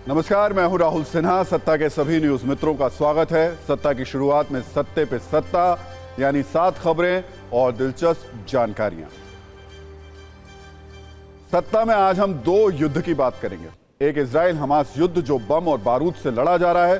नमस्कार, मैं हूं राहुल सिन्हा। सत्ता के सभी न्यूज मित्रों का स्वागत है। सत्ता की शुरुआत में सत्ते पे सत्ता, यानी 7 खबरें और दिलचस्प जानकारियां। सत्ता में आज हम 2 युद्ध की बात करेंगे। एक इजराइल हमास युद्ध जो बम और बारूद से लड़ा जा रहा है।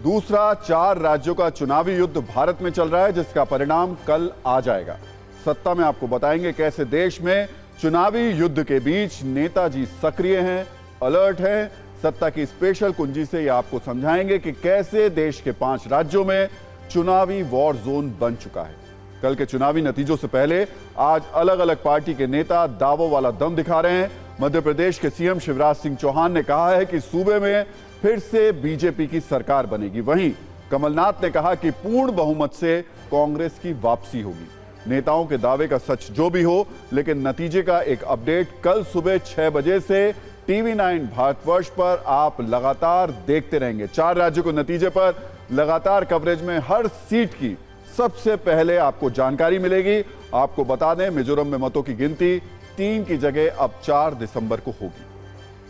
दूसरा 4 राज्यों का चुनावी युद्ध भारत में चल रहा है, जिसका परिणाम कल आ जाएगा। सत्ता में आपको बताएंगे कैसे देश में चुनावी युद्ध के बीच नेताजी सक्रिय हैं, अलर्ट हैं। सत्ता की स्पेशल कुंजी से ये आपको समझाएंगे कि कैसे देश के 5 राज्यों में चुनावी वॉर जोन बन चुका है। कल के चुनावी नतीजों से पहले आज अलग अलग पार्टी के नेता दावों वाला दम दिखा रहे हैं। मध्य प्रदेश के सीएम शिवराज सिंह चौहान ने कहा है कि सूबे में फिर से बीजेपी की सरकार बनेगी। वहीं कमलनाथ ने कहा कि पूर्ण बहुमत से कांग्रेस की वापसी होगी। नेताओं के दावे का सच जो भी हो, लेकिन नतीजे का एक अपडेट कल सुबह 6 बजे से TV9 भारतवर्ष पर आप लगातार देखते रहेंगे। 4 राज्यों के नतीजे पर लगातार कवरेज में हर सीट की सबसे पहले आपको जानकारी मिलेगी। आपको बता दें, मिजोरम में मतों की गिनती 3 की जगह अब 4 दिसंबर को होगी।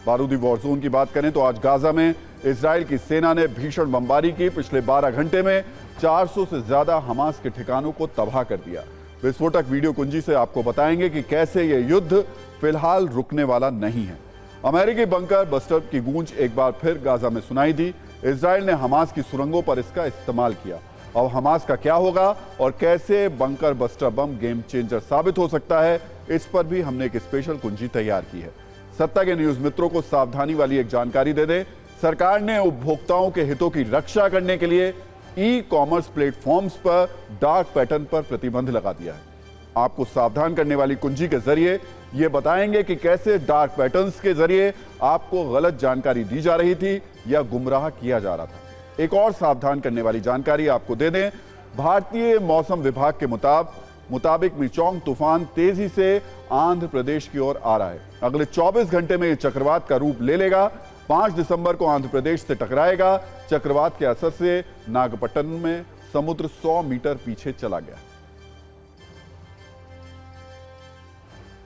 बारूदी वॉर जोन की बात करें तो आज गाजा में इजराइल की सेना ने भीषण बमबारी की। पिछले 12 घंटे में 400 से ज्यादा हमास के ठिकानों को तबाह कर दिया। विस्फोटक वीडियो कुंजी से आपको बताएंगे कि कैसे यह युद्ध फिलहाल रुकने वाला नहीं है। अमेरिकी बंकर बस्टर की गूंज एक बार फिर गाजा में सुनाई दी। इजराइल ने हमास की सुरंगों पर इसका इस्तेमाल किया। अब हमास का क्या होगा और कैसे bunker buster bomb game changer साबित हो सकता है, इस पर भी हमने एक स्पेशल कुंजी तैयार की है। सत्ता के न्यूज मित्रों को सावधानी वाली एक जानकारी दे दें। सरकार ने उपभोक्ताओं के हितों की रक्षा करने के लिए ई-कॉमर्स प्लेटफॉर्म्स पर डार्क पैटर्न पर प्रतिबंध लगा दिया है। आपको सावधान करने वाली कुंजी के जरिए ये बताएंगे कि कैसे डार्क पैटर्न्स के जरिए आपको गलत जानकारी दी जा रही थी या गुमराह किया जा रहा था। एक और सावधान करने वाली जानकारी आपको दे दें। भारतीय मौसम विभाग के मुताबिक मिचोंग तूफान तेजी से आंध्र प्रदेश की ओर आ रहा है। अगले 24 घंटे में यह चक्रवात का रूप ले लेगा। 5 दिसंबर को आंध्र प्रदेश से टकराएगा। चक्रवात के असर से नागपट्टनम में समुद्र 100 मीटर पीछे चला गया।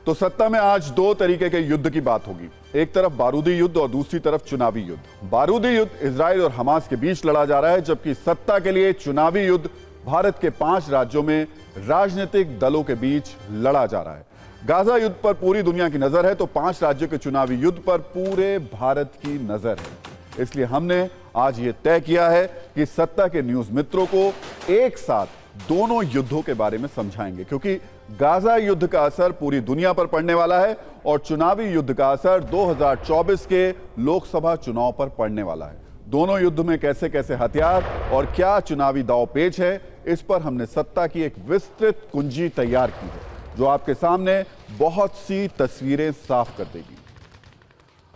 तो सत्ता में आज 2 तरीके के युद्ध की बात होगी। एक तरफ बारूदी युद्ध और दूसरी तरफ चुनावी युद्ध। बारूदी युद्ध इजराइल और हमास के बीच लड़ा जा रहा है, जबकि सत्ता के लिए चुनावी युद्ध भारत के 5 राज्यों में राजनीतिक दलों के बीच लड़ा जा रहा है। गाजा युद्ध पर पूरी दुनिया की नजर है, तो 5 राज्यों के चुनावी युद्ध पर पूरे भारत की नजर है। इसलिए हमने आज ये तय किया है कि सत्ता के न्यूज मित्रों को एक साथ दोनों युद्धों के बारे में समझाएंगे, क्योंकि गाजा युद्ध का असर पूरी दुनिया पर पड़ने वाला है और चुनावी युद्ध का असर 2024 के लोकसभा चुनाव पर पड़ने वाला है। दोनों युद्ध में कैसे कैसे हथियार और क्या चुनावी दांवपेच है, इस पर हमने सत्ता की एक विस्तृत कुंजी तैयार की है, जो आपके सामने बहुत सी तस्वीरें साफ कर देगी।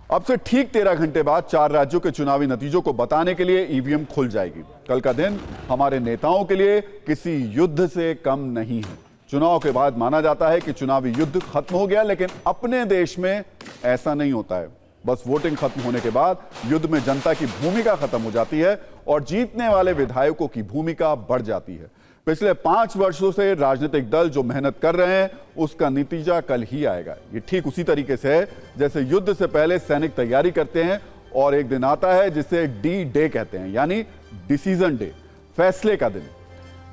अब से ठीक 13 घंटे बाद 4 राज्यों के चुनावी नतीजों को बताने के लिए ईवीएम खुल जाएगी। कल का दिन हमारे नेताओं के लिए किसी युद्ध से कम नहीं है। चुनाव के बाद माना जाता है कि चुनावी युद्ध खत्म हो गया, लेकिन अपने देश में ऐसा नहीं होता है। बस वोटिंग खत्म होने के बाद युद्ध में जनता की भूमिका खत्म हो जाती है और जीतने वाले विधायकों की भूमिका बढ़ जाती है। पिछले 5 वर्षों से राजनीतिक दल जो मेहनत कर रहे हैं, उसका नतीजा कल ही आएगा। ये ठीक उसी तरीके से है जैसे युद्ध से पहले सैनिक तैयारी करते हैं और एक दिन आता है जिसे D-Day कहते हैं, यानी डिसीजन डे, फैसले का दिन।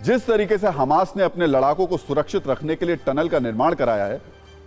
जिस तरीके से हमास ने अपने लड़ाकों को सुरक्षित रखने के लिए टनल का निर्माण कराया है,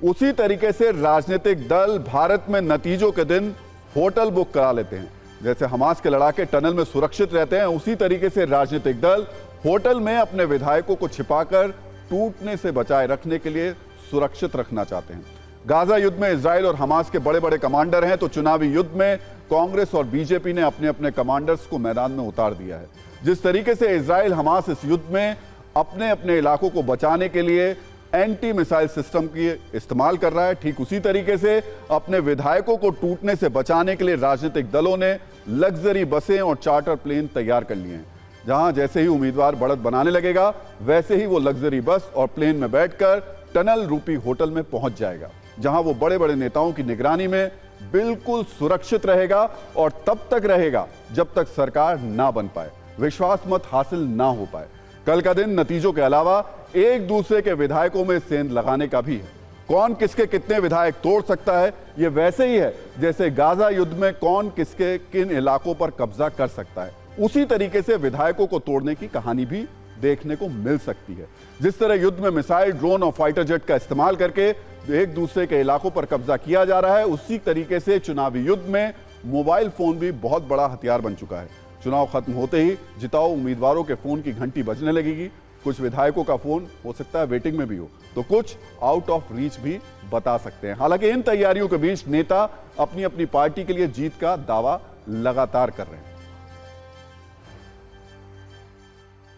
उसी तरीके से राजनीतिक दल भारत में नतीजों के दिन होटल बुक करा लेते हैं। जैसे हमास के लड़ाके टनल में सुरक्षित रहते हैं, उसी तरीके से राजनीतिक दल होटल में अपने विधायकों को छिपाकर टूटने से बचाए रखने के लिए सुरक्षित रखना चाहते हैं। गाजा युद्ध में इजराइल और हमास के बड़े बड़े कमांडर हैं, तो चुनावी युद्ध में कांग्रेस और बीजेपी ने अपने अपने कमांडर्स को मैदान में उतार दिया है। जिस तरीके से इजराइल हमास इस युद्ध में अपने अपने इलाकों को बचाने के लिए एंटी मिसाइल सिस्टम की इस्तेमाल कर रहा है, ठीक उसी तरीके से अपने विधायकों को टूटने से बचाने के लिए राजनीतिक दलों ने लग्जरी बसें और चार्टर प्लेन तैयार कर लिए हैं। जहां जैसे ही उम्मीदवार बढ़त बनाने लगेगा, वैसे ही वो लग्जरी बस और प्लेन में बैठकर टनल रूपी होटल में पहुंच जाएगा, जहां वो बड़े बड़े नेताओं की निगरानी में बिल्कुल सुरक्षित रहेगा और तब तक रहेगा जब तक सरकार ना बन पाए, विश्वास मत हासिल ना हो पाए। कल का दिन नतीजों के अलावा एक दूसरे के विधायकों में सेंध लगाने का भी है। कौन किसके कितने विधायक तोड़ सकता है, ये वैसे ही है जैसे गाजा युद्ध में कौन किसके किन इलाकों पर कब्जा कर सकता है। उसी तरीके से विधायकों को तोड़ने की कहानी भी देखने को मिल सकती है। जिस तरह युद्ध में मिसाइल, ड्रोन और फाइटर जेट का इस्तेमाल करके एक दूसरे के इलाकों पर कब्जा किया जा रहा है, उसी तरीके से चुनावी युद्ध में मोबाइल फोन भी बहुत बड़ा हथियार बन चुका है। चुनाव खत्म होते ही जिताऊ उम्मीदवारों के फोन की घंटी बजने लगेगी। कुछ विधायकों का फोन हो सकता है वेटिंग में भी हो, तो कुछ आउट ऑफ रीच भी बता सकते हैं। हालांकि इन तैयारियों के बीच नेता अपनी अपनी पार्टी के लिए जीत का दावा लगातार कर रहे हैं।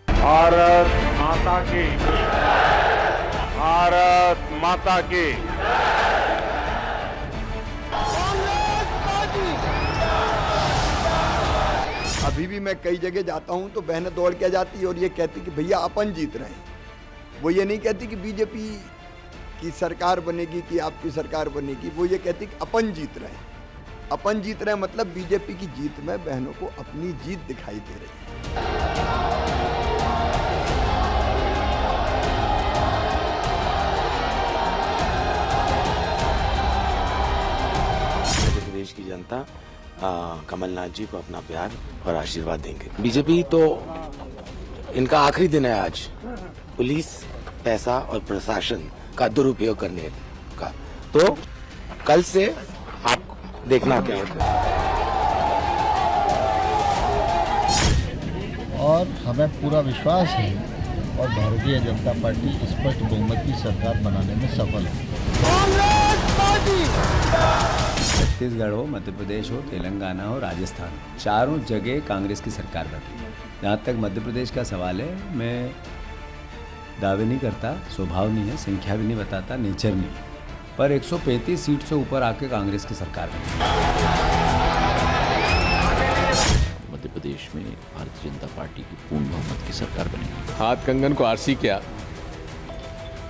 भारत माता की, भारत माता की। अभी भी मैं कई जगह जाता हूं तो बहनें दौड़ के जाती है और ये कहती कि भैया अपन जीत रहे हैं। वो ये नहीं कहती कि बीजेपी की सरकार बनेगी कि आपकी सरकार बनेगी, वो ये कहती कि अपन जीत रहे हैं। अपन जीत रहे हैं मतलब बीजेपी की जीत में बहनों को अपनी जीत दिखाई दे रही है। प्रदेश की जनता कमलनाथ जी को अपना प्यार और आशीर्वाद देंगे। बीजेपी तो इनका आखिरी दिन है आज, पुलिस, पैसा और प्रशासन का दुरुपयोग करने का। तो कल से आप देखना क्या होता है। और हमें पूरा विश्वास है और भारतीय जनता पार्टी स्पष्ट बहुमत की सरकार बनाने में सफल है। छत्तीसगढ़ हो, मध्य प्रदेश हो, तेलंगाना हो, राजस्थान हो, चारों जगह कांग्रेस की सरकार बनी। जहाँ तक मध्य प्रदेश का सवाल है, मैं दावे नहीं करता, स्वभाव नहीं है, संख्या भी नहीं बताता, नेचर नहीं, पर 135 सीट से ऊपर आके कांग्रेस की सरकार बनी। मध्य प्रदेश में भारतीय जनता पार्टी की पूर्ण बहुमत की सरकार बनेगी। हाथ कंगन को आरसी किया,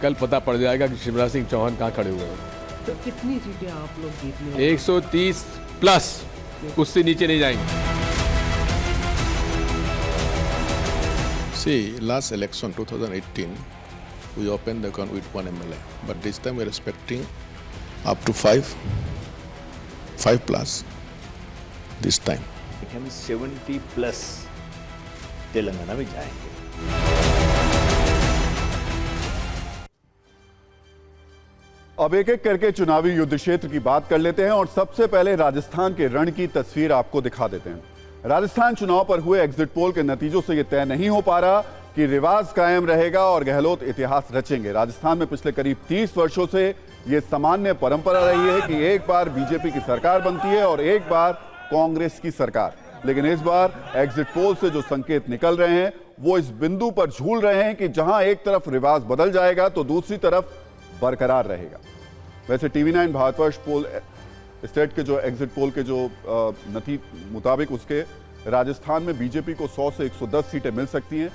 कल पता पड़ जाएगा कि शिवराज सिंह चौहान कहाँ खड़े हुए हैं। तो कितनी सीटें आप लोग जीतने? 130 प्लस, उससे नीचे नहीं जाएंगे। See, last election 2018, we opened the account with 1 MLA, but this time we're expecting up to 5 plus this time. हम 70 प्लस तेलंगाना में जाएंगे। अब एक एक करके चुनावी युद्ध क्षेत्र की बात कर लेते हैं और सबसे पहले राजस्थान के रण की तस्वीर आपको दिखा देते हैं। राजस्थान चुनाव पर हुए एग्जिट पोल के नतीजों से यह तय नहीं हो पा रहा कि रिवाज कायम रहेगा और गहलोत इतिहास रचेंगे। राजस्थान में पिछले करीब 30 वर्षों से यह सामान्य परंपरा रही है कि एक बार बीजेपी की सरकार बनती है और एक बार कांग्रेस की सरकार। लेकिन इस बार एग्जिट पोल से जो संकेत निकल रहे हैं वो इस बिंदु पर झूल रहे हैं कि जहां एक तरफ रिवाज बदल जाएगा तो दूसरी तरफ बरकरार रहेगा। वैसे TV9 भारतवर्ष पोल स्टेट के जो एग्जिट पोल के जो नतीजे मुताबिक उसके राजस्थान में बीजेपी को 100 से 110 सीटें मिल सकती हैं,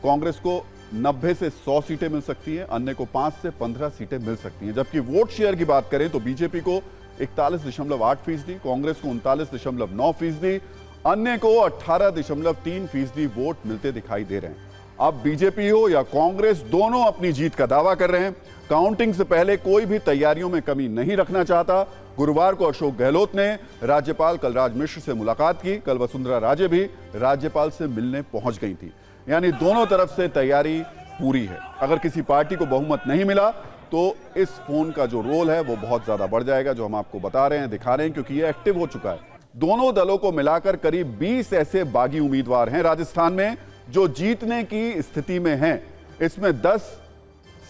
कांग्रेस को 90 से 100 सीटें मिल सकती हैं, अन्य को 5 से 15 सीटें मिल सकती हैं। जबकि वोट शेयर की बात करें तो बीजेपी को 41.8%, कांग्रेस को 39.9%, अन्य को 18.3% वोट मिलते दिखाई दे रहे हैं। अब बीजेपी हो या कांग्रेस, दोनों अपनी जीत का दावा कर रहे हैं। काउंटिंग से पहले कोई भी तैयारियों में कमी नहीं रखना चाहता। गुरुवार को अशोक गहलोत ने राज्यपाल कलराज मिश्र से मुलाकात की। कल वसुंधरा राजे भी राज्यपाल से मिलने पहुंच गई थी। यानी दोनों तरफ से तैयारी पूरी है। अगर किसी पार्टी को बहुमत नहीं मिला तो इस फोन का जो रोल है वो बहुत ज्यादा बढ़ जाएगा, जो हम आपको बता रहे हैं, दिखा रहे हैं, क्योंकि ये एक्टिव हो चुका है। दोनों दलों को मिलाकर करीब 20 ऐसे बागी उम्मीदवार हैं राजस्थान में जो जीतने की स्थिति में हैं। इसमें 10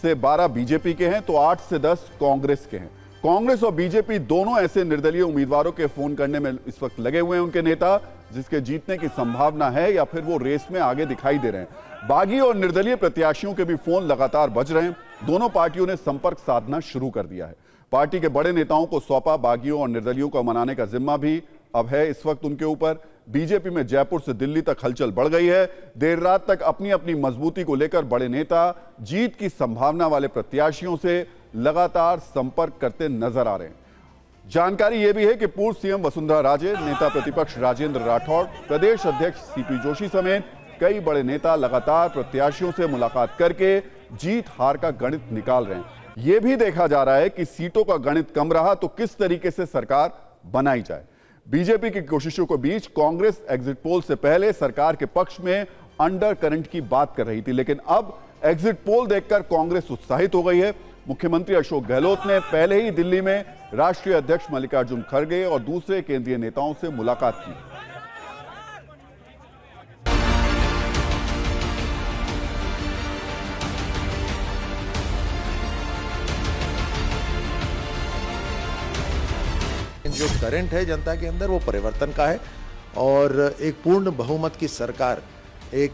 से 12 बीजेपी के हैं तो 8 से 10 कांग्रेस के हैं। कांग्रेस और बीजेपी दोनों ऐसे निर्दलीय उम्मीदवारों के फोन करने में इस वक्त लगे हुए हैं। उनके नेता जिसके जीतने की संभावना है या फिर वो रेस में आगे दिखाई दे रहे हैं। बागी और निर्दलीय प्रत्याशियों के भी फोन लगातार बज रहे हैं। दोनों पार्टियों ने संपर्क साधना शुरू कर दिया है। पार्टी के बड़े नेताओं को सौंपा बागियों और निर्दलियों को मनाने का जिम्मा भी अब है इस वक्त उनके ऊपर। बीजेपी में जयपुर से दिल्ली तक हलचल बढ़ गई है। देर रात तक अपनी अपनी मजबूती को लेकर बड़े नेता जीत की संभावना वाले प्रत्याशियों से लगातार संपर्क करते नजर आ रहे हैं। जानकारी यह भी है कि पूर्व सीएम वसुंधरा राजे, नेता प्रतिपक्ष राजेंद्र राठौड़, प्रदेश अध्यक्ष सीपी जोशी समेत कई बड़े नेता लगातार प्रत्याशियों से मुलाकात करके जीत हार का गणित निकाल रहे हैं। यह भी देखा जा रहा है कि सीटों का गणित कम रहा तो किस तरीके से सरकार बनाई जाए। बीजेपी की कोशिशों के बीच कांग्रेस एग्जिट पोल से पहले सरकार के पक्ष में अंडर करंट की बात कर रही थी, लेकिन अब एग्जिट पोल देखकर कांग्रेस उत्साहित हो गई है। मुख्यमंत्री अशोक गहलोत ने पहले ही दिल्ली में राष्ट्रीय अध्यक्ष मल्लिकार्जुन खड़गे और दूसरे केंद्रीय नेताओं से मुलाकात की। जो करंट है जनता के अंदर वो परिवर्तन का है और एक पूर्ण बहुमत की सरकार, एक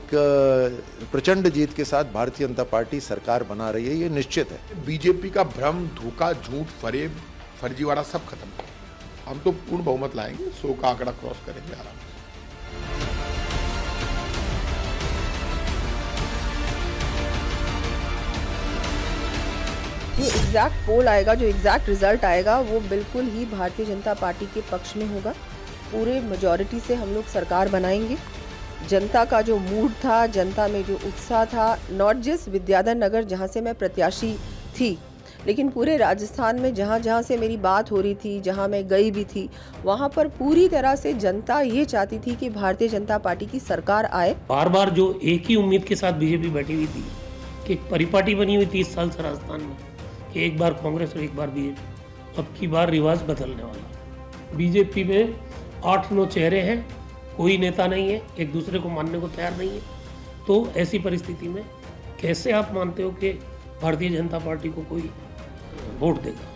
प्रचंड जीत के साथ भारतीय जनता पार्टी सरकार बना रही है, ये निश्चित है। बीजेपी का भ्रम, धोखा, झूठ, फरेब, फर्जीवाड़ा सब खत्म कर हम तो पूर्ण बहुमत लाएंगे, 100 का आंकड़ा क्रॉस करेंगे आराम से। जो एग्जैक्ट पोल आएगा, जो एग्जैक्ट रिजल्ट आएगा, वो बिल्कुल ही भारतीय जनता पार्टी के पक्ष में होगा। पूरे मेजॉरिटी से हम लोग सरकार बनाएंगे। जनता का जो मूड था, जनता में जो उत्साह था, नॉट जस्ट विद्याधर नगर जहाँ से मैं प्रत्याशी थी, लेकिन पूरे राजस्थान में जहाँ जहाँ से मेरी बात हो रही थी, जहाँ मैं गई भी थी, वहाँ पर पूरी तरह से जनता ये चाहती थी कि भारतीय जनता पार्टी की सरकार आए। बार बार जो एक ही उम्मीद के साथ बीजेपी बैठी हुई थी कि एक परिपाटी बनी हुई थी इस साल से राजस्थान में कि एक बार कांग्रेस और एक बार बीजेपी, अब की बार रिवाज बदलने वाला। बीजेपी में 8-9 चेहरे हैं, कोई नेता नहीं है, एक दूसरे को मानने को तैयार नहीं है। तो ऐसी परिस्थिति में कैसे आप मानते हो कि भारतीय जनता पार्टी को कोई वोट देगा?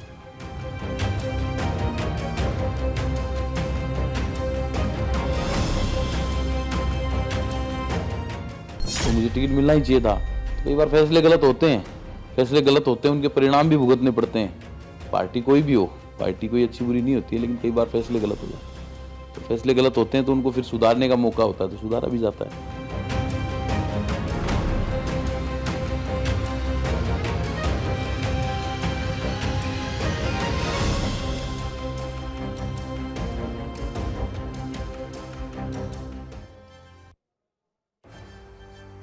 तो मुझे टिकट मिलना ही चाहिए था। तो कई बार फैसले गलत होते हैं, उनके परिणाम भी भुगतने पड़ते हैं। पार्टी कोई भी हो, पार्टी कोई अच्छी बुरी नहीं होती है, लेकिन कई बार फैसले गलत हो जाते हैं। तो फैसले गलत होते हैं तो उनको फिर सुधारने का मौका होता है, तो सुधारा भी जाता है।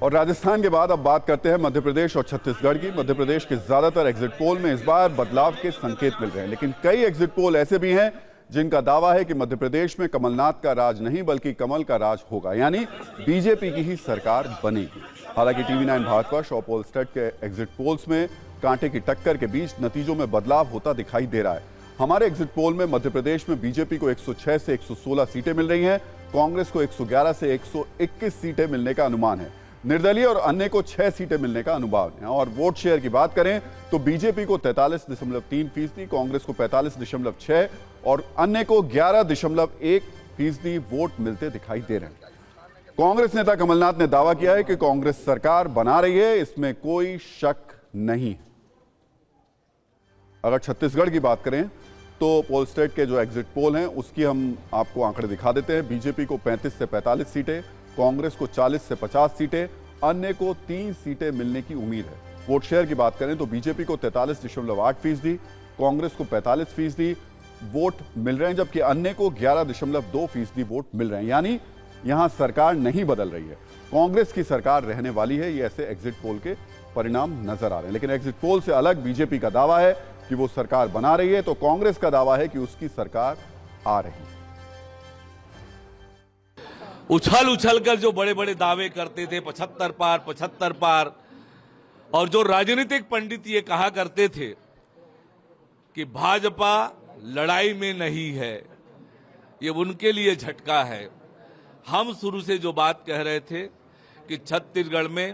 और राजस्थान के बाद अब बात करते हैं मध्य प्रदेश और छत्तीसगढ़ की। मध्य प्रदेश के ज्यादातर एग्जिट पोल में इस बार बदलाव के संकेत मिल रहे हैं, लेकिन कई एग्जिट पोल ऐसे भी हैं जिनका दावा है कि मध्य प्रदेश में कमलनाथ का राज नहीं बल्कि कमल का राज होगा, यानी बीजेपी की ही सरकार बनेगी। हालांकि TV9 भारतवर्ष और पोलस्टेट के एग्जिट पोल्स में कांटे की टक्कर के बीच नतीजों में बदलाव होता दिखाई दे रहा है। हमारे एग्जिट पोल में मध्य प्रदेश में बीजेपी को 106 से 116 सीटें मिल रही हैं, कांग्रेस को 111 से 121 सीटें मिलने का अनुमान है। निर्दलीय और अन्य को 6 सीटें मिलने का अनुमान है। और वोट शेयर की बात करें तो बीजेपी को 43.3%, कांग्रेस को 45.6% और अन्य को 11.1% वोट मिलते दिखाई दे रहे हैं। कांग्रेस नेता कमलनाथ ने दावा किया है कि कांग्रेस सरकार बना रही है, इसमें कोई शक नहीं है। अगर छत्तीसगढ़ की बात करें तो पोलस्टेट के जो एग्जिट पोल हैं उसकी हम आपको आंकड़े दिखा देते हैं। बीजेपी को 35 से 45 सीटें, कांग्रेस को 40 से 50 सीटें, अन्य को 3 सीटें मिलने की उम्मीद है। वोट शेयर की बात करें तो बीजेपी को 43.8%, कांग्रेस को 45% वोट मिल रहे हैं, जबकि अन्य को 11.2% वोट मिल रहे हैं, यानी यहां सरकार नहीं बदल रही है, कांग्रेस की सरकार रहने वाली है। ये ऐसे एग्जिट पोल के परिणाम नजर आ रहे हैं। लेकिन एग्जिट पोल से अलग बीजेपी का दावा है कि वो सरकार बना रही है, तो कांग्रेस का दावा है कि उसकी सरकार आ रही है। उछल कर जो बड़े बड़े दावे करते थे 75 पार, और जो राजनीतिक पंडित ये कहा करते थे कि भाजपा लड़ाई में नहीं है, ये उनके लिए झटका है। हम शुरू से जो बात कह रहे थे कि छत्तीसगढ़ में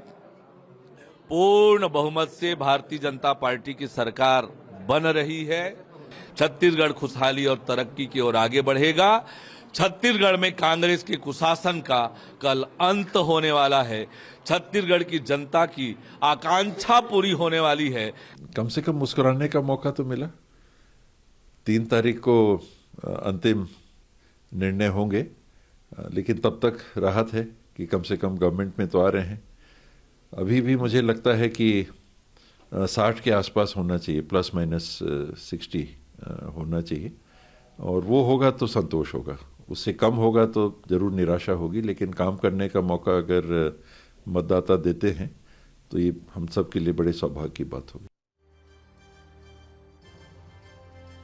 पूर्ण बहुमत से भारतीय जनता पार्टी की सरकार बन रही है। छत्तीसगढ़ खुशहाली और तरक्की की ओर आगे बढ़ेगा। छत्तीसगढ़ में कांग्रेस के कुशासन का कल अंत होने वाला है। छत्तीसगढ़ की जनता की आकांक्षा पूरी होने वाली है। कम से कम मुस्कुराने का मौका तो मिला। 3 तारीख को अंतिम निर्णय होंगे, लेकिन तब तक राहत है कि कम से कम गवर्नमेंट में तो आ रहे हैं। अभी भी मुझे लगता है कि 60 के आसपास होना चाहिए, ±60 होना चाहिए, और वो होगा तो संतोष होगा। उससे कम होगा तो जरूर निराशा होगी, लेकिन काम करने का मौका अगर मतदाता देते हैं तो ये हम सब के लिए बड़े सौभाग्य की बात होगी।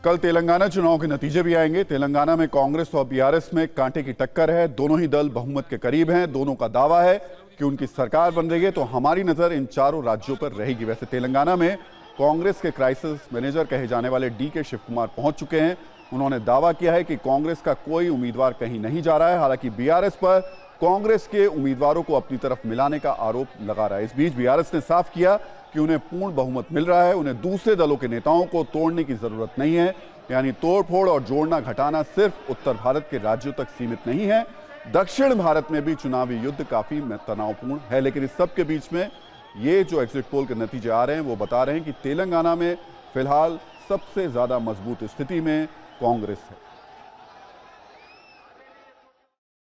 कल तेलंगाना चुनाव के नतीजे भी आएंगे। तेलंगाना में कांग्रेस और बीआरएस में कांटे की टक्कर है। दोनों ही दल बहुमत के करीब हैं। दोनों का दावा है कि उनकी सरकार बन रही है, तो हमारी नजर इन चारों राज्यों पर रहेगी। वैसे तेलंगाना में कांग्रेस के क्राइसिस मैनेजर कहे जाने वाले डीके शिव कुमार पहुंच चुके हैं। उन्होंने दावा किया है कि कांग्रेस का कोई उम्मीदवार कहीं नहीं जा रहा है। हालांकि बीआरएस पर कांग्रेस के उम्मीदवारों को अपनी तरफ मिलाने का आरोप लगा रहा है। इस बीच बीआरएस ने साफ किया कि उन्हें पूर्ण बहुमत मिल रहा है। उन्हें दूसरे दलों के नेताओं को तोड़ने की जरूरत नहीं है। यानी तोड़फोड़ और जोड़ना घटाना सिर्फ उत्तर भारत के राज्यों तक सीमित नहीं है, दक्षिण भारत में भी चुनावी युद्ध काफी तनावपूर्ण है। लेकिन इस सब के बीच में ये जो एग्जिट पोल के नतीजे आ रहे हैं वो बता रहे हैं कि तेलंगाना में फिलहाल सबसे ज्यादा मजबूत स्थिति में कांग्रेस है।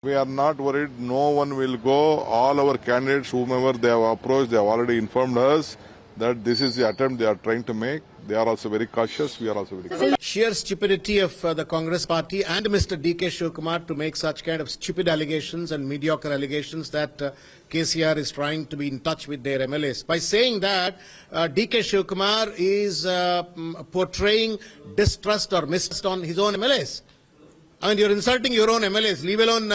We are not worried. No one will go. All our candidates, whomever they have approached, they have already informed us that this is the attempt they are trying to make. They are also very cautious. We are also very cautious. Sheer stupidity of the Congress party and Mr. D.K. Shivkumar to make such kind of stupid allegations and mediocre allegations that KCR is trying to be in touch with their MLAs. By saying that, D.K. Shivkumar is portraying distrust or mistrust on his own MLAs. I mean, you're insulting your own MLAs, leave alone,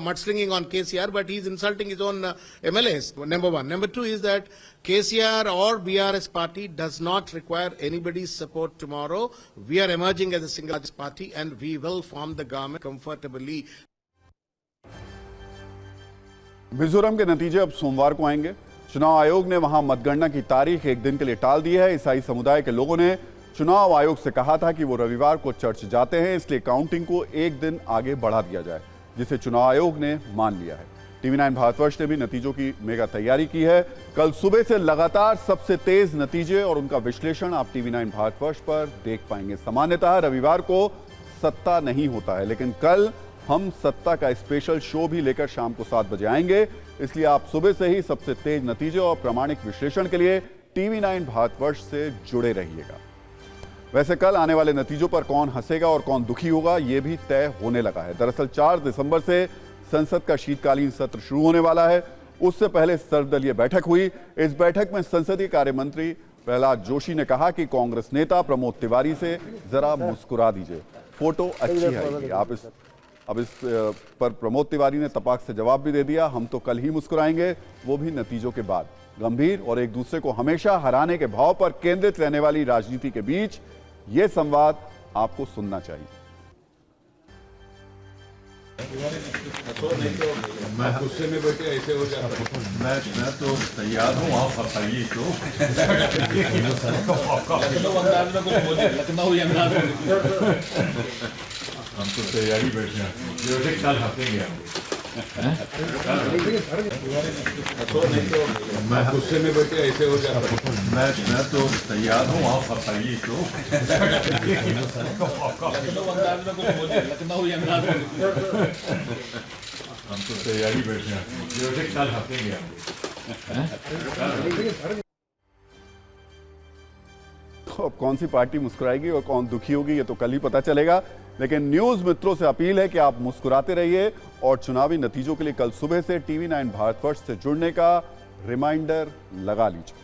mudslinging on KCR, but he's insulting his own MLAs, number one. Number two is that KCR or BRS party does not require anybody's support tomorrow. We are emerging as a single largest party and we will form the government comfortably. Mizoram के नतीजे अब सोमवार को आएंगे। चुनाव आयोग ने वहां मतगणना की तारीख एक दिन के लिए टाल दी है। ईसाई समुदाय के लोगों ने चुनाव आयोग से कहा था कि वो रविवार को चर्च जाते हैं, इसलिए काउंटिंग को एक दिन आगे बढ़ा दिया जाए, जिसे चुनाव आयोग ने मान लिया है। TV9 भारतवर्ष ने भी नतीजों की मेगा तैयारी की है। कल सुबह से लगातार सबसे तेज नतीजे और उनका विश्लेषण आप TV9 भारतवर्ष पर देख पाएंगे। सामान्यतः रविवार को सत्ता नहीं होता है, लेकिन कल हम सत्ता का स्पेशल शो भी लेकर शाम को 7 बजे आएंगे, इसलिए आप सुबह से ही सबसे तेज नतीजे और प्रामाणिक विश्लेषण के लिए TV9 भारतवर्ष से जुड़े रहिएगा। वैसे कल आने वाले नतीजों पर कौन हंसेगा और कौन दुखी होगा ये भी तय होने लगा है। दरअसल 4 दिसंबर से संसद का शीतकालीन सत्र शुरू होने वाला है। उससे पहले सर्वदलीय बैठक हुई। इस बैठक में संसदीय कार्य मंत्री प्रहलाद जोशी ने कहा कि कांग्रेस नेता प्रमोद तिवारी से जरा मुस्कुरा दीजिए, फोटो अच्छी आएगी। अब इस पर प्रमोद तिवारी ने तपाक से जवाब भी दे दिया, हम तो कल ही मुस्कुराएंगे, वो भी नतीजों के बाद। गंभीर और एक दूसरे को हमेशा हराने के भाव पर केंद्रित रहने वाली राजनीति के बीच ये संवाद आपको सुनना चाहिए। मैं गुस्से में बैठे ऐसे हो जाता। मैं तो तैयार हूँ, आप बताइए तो। लखनऊ हम तो तैयारी बैठे हैं, जो कल हंसेंगे हम। मैं गुस्से में बैठे ऐसे हो जाता। मैं तो तैयार हूँ, आप बताइए तो। हम तो तैयारी बैठे हैं, जो कल हंसेंगे हम। अब कौन सी पार्टी मुस्कुराएगी और कौन दुखी होगी ये तो कल ही पता चलेगा। लेकिन न्यूज मित्रों से अपील है कि आप मुस्कुराते रहिए और चुनावी नतीजों के लिए कल सुबह से TV9 भारतवर्ष से जुड़ने का रिमाइंडर लगा लीजिए।